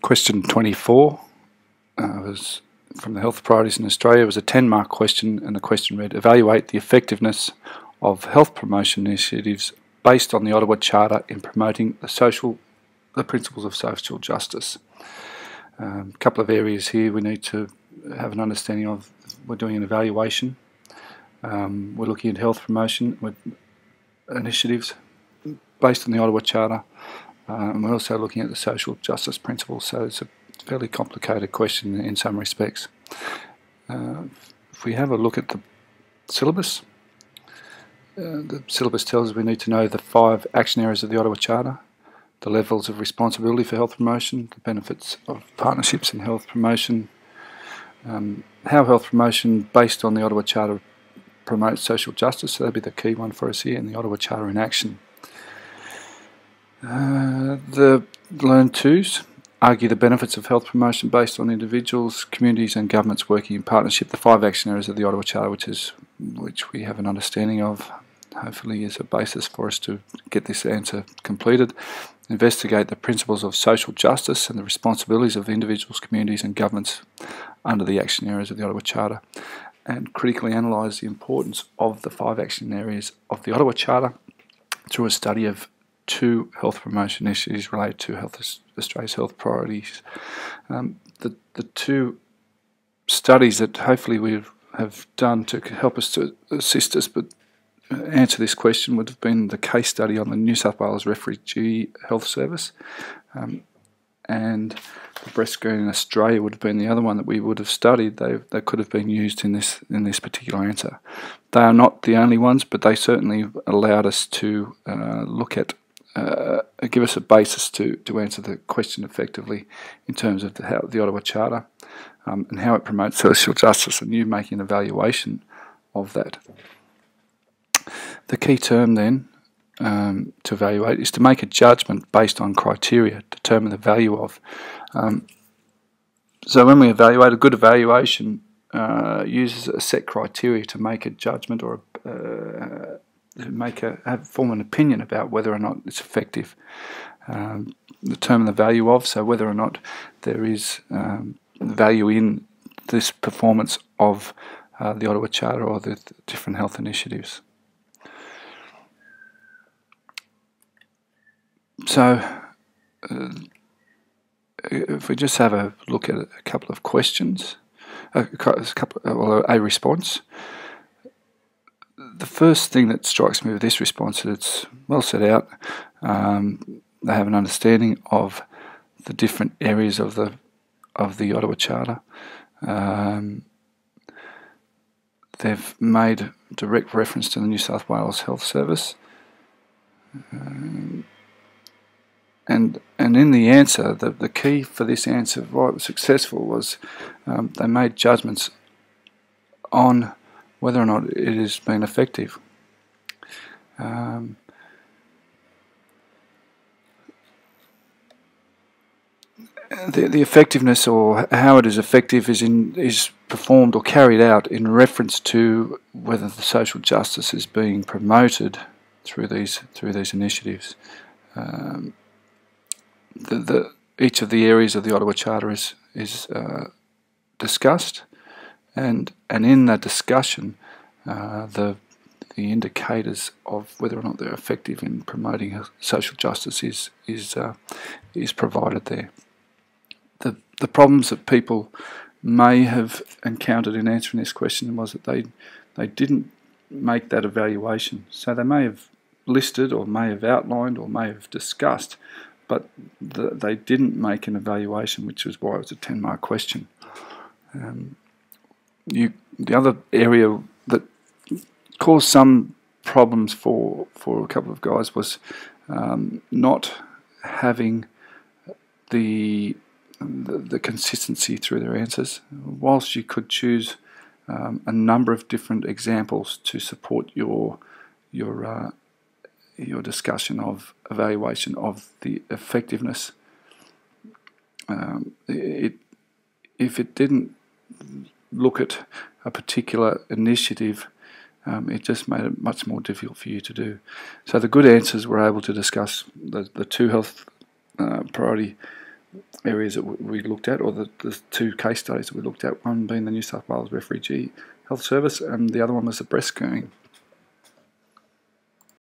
Question 24 was from the Health Priorities in Australia. It was a 10-mark question, and the question read, evaluate the effectiveness of health promotion initiatives based on the Ottawa Charter in promoting the principles of social justice. A couple of areas here we need to have an understanding of. We're doing an evaluation. We're looking at health promotion with initiatives based on the Ottawa Charter. And we're also looking at the social justice principles, so it's a fairly complicated question in some respects. If we have a look at the syllabus, the syllabus tells us we need to know the 5 action areas of the Ottawa Charter, the levels of responsibility for health promotion, the benefits of partnerships in health promotion, how health promotion based on the Ottawa Charter promotes social justice, so that'd be the key one for us here, and the Ottawa Charter in action. The Learn Twos argue the benefits of health promotion based on individuals, communities and governments working in partnership. The 5 action areas of the Ottawa Charter, which we have an understanding of, hopefully is a basis for us to get this answer completed. Investigate the principles of social justice and the responsibilities of individuals, communities and governments under the action areas of the Ottawa Charter. And critically analyse the importance of the 5 action areas of the Ottawa Charter through a study of 2 health promotion initiatives related to Australia's health priorities. The 2 studies that hopefully we have done to help us to assist us but answer this question would have been the case study on the New South Wales Refugee Health Service, and the breast screening in Australia would have been the other one that we would have studied. They could have been used in this particular answer. They are not the only ones, but they certainly allowed us to look at give us a basis to answer the question effectively in terms of the Ottawa Charter and how it promotes social justice, and you making an evaluation of that. The key term then to evaluate is to make a judgment based on criteria, determine the value of. So when we evaluate, a good evaluation uses a set criteria to make a judgment or form an opinion about whether or not it's effective. Determine the value of, so whether or not there is value in this performance of the Ottawa Charter or the different health initiatives. So if we just have a look at a couple of questions, a response. The first thing that strikes me with this response is it's well set out. They have an understanding of the different areas of the Ottawa Charter. They've made direct reference to the New South Wales Health Service. And in the answer, the key for this answer, why it was successful, was they made judgments on whether or not it has been effective. The effectiveness, or how it is effective, is performed or carried out in reference to whether the social justice is being promoted through these initiatives. Each of the areas of the Ottawa Charter is discussed, and in that discussion, the indicators of whether or not they're effective in promoting social justice is provided there. The problems that people may have encountered in answering this question was that they didn't make that evaluation. So they may have listed or may have outlined or may have discussed, but they didn't make an evaluation, which is why it was a 10-mark question. The other area that caused some problems for a couple of guys was not having the consistency through their answers. Whilst you could choose a number of different examples to support your discussion of evaluation of the effectiveness, if it didn't look at a particular initiative, it just made it much more difficult for you to do. So the good answers were able to discuss the 2 health priority areas that we looked at, or the two case studies that we looked at, one being the New South Wales Refugee Health Service and the other one was the breast screening.